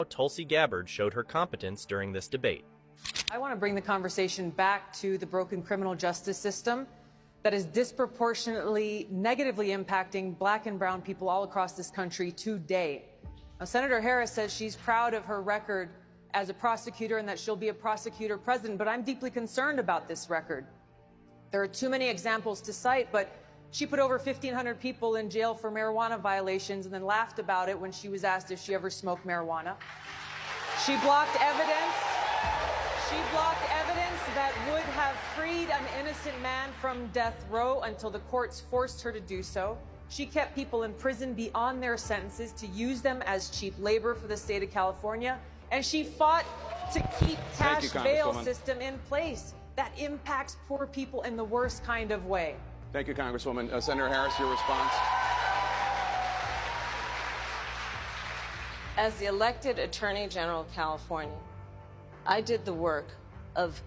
Tulsi Gabbard showed her competence during this debate. I want to bring the conversation back to the broken criminal justice system that is disproportionately negatively impacting black and brown people all across this country today. Now, Senator Harris says she's proud of her record as a prosecutor and that she'll be a prosecutor president, but I'm deeply concerned about this record. There are too many examples to cite, but she put over 1,500 people in jail for marijuana violations and then laughed about it when she was asked if she ever smoked marijuana. She blocked evidence. She blocked evidence that would have freed an innocent man from death row until the courts forced her to do so. She kept people in prison beyond their sentences to use them as cheap labor for the state of California. And she fought to keep cash bail system in place that impacts poor people in the worst kind of way. Thank you, Congresswoman. Senator Harris, your response. As the elected Attorney General of California, I did the work of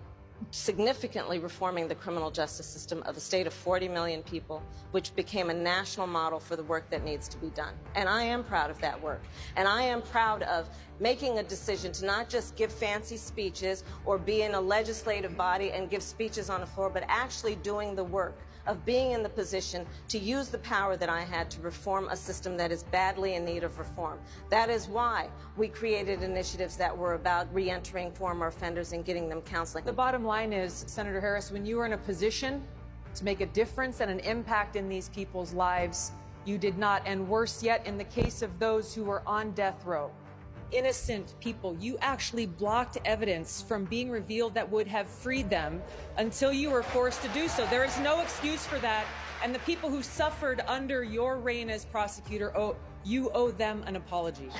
significantly reforming the criminal justice system of a state of 40 million people, which became a national model for the work that needs to be done. And I am proud of that work. And I am proud of making a decision to not just give fancy speeches or be in a legislative body and give speeches on the floor, but actually doing the work of being in the position to use the power that I had to reform a system that is badly in need of reform. That is why we created initiatives that were about re-entering former offenders and getting them counseling. The bottom line is, Senator Harris, when you were in a position to make a difference and an impact in these people's lives, you did not. And worse yet, in the case of those who were on death row, innocent people, you actually blocked evidence from being revealed that would have freed them until you were forced to do so. There is no excuse for that. And the people who suffered under your reign as prosecutor, you owe them an apology.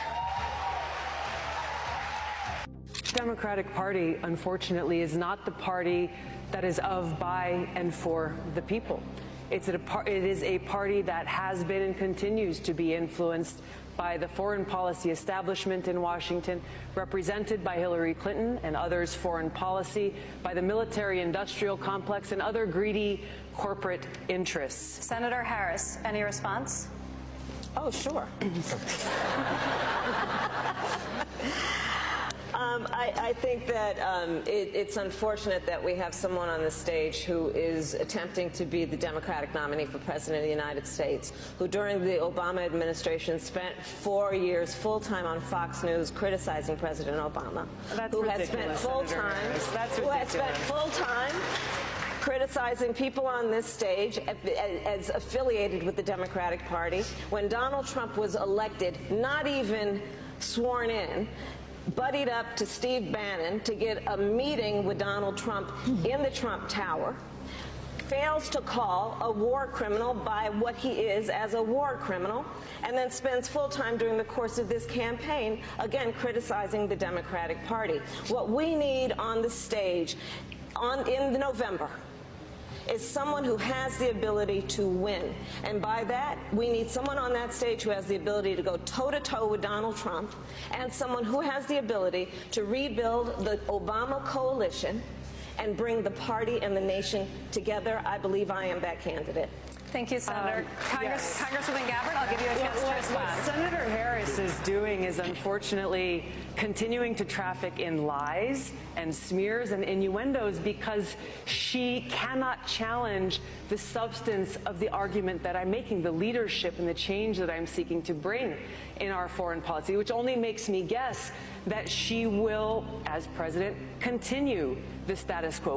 The Democratic Party, unfortunately, is not the party that is of, by, and for the people. It is a party that has been and continues to be influenced by the foreign policy establishment in Washington, represented by Hillary Clinton and others' foreign policy, by the military-industrial complex and other greedy corporate interests. Senator Harris, any response? Oh, sure. I think that it's unfortunate that we have someone on the stage who is attempting to be the Democratic nominee for President of the United States, who during the Obama administration spent 4 years full-time on Fox News criticizing President Obama, who has spent full-time criticizing people on this stage as affiliated with the Democratic Party. When Donald Trump was elected, not even sworn in, buddied up to Steve Bannon to get a meeting with Donald Trump in the Trump Tower, fails to call a war criminal by what he is as a war criminal, and then spends full time during the course of this campaign, again, criticizing the Democratic Party. What we need on the stage in November is someone who has the ability to win. And by that, we need someone on that stage who has the ability to go toe-to-toe with Donald Trump, and someone who has the ability to rebuild the Obama coalition and bring the party and the nation together. I believe I am that candidate. Thank you, Senator. Congresswoman Gabbard, I'll give you a chance to respond. What Senator Harris is doing is unfortunately continuing to traffic in lies and smears and innuendos because she cannot challenge the substance of the argument that I'm making, the leadership and the change that I'm seeking to bring in our foreign policy, which only makes me guess that she will, as president, continue the status quo.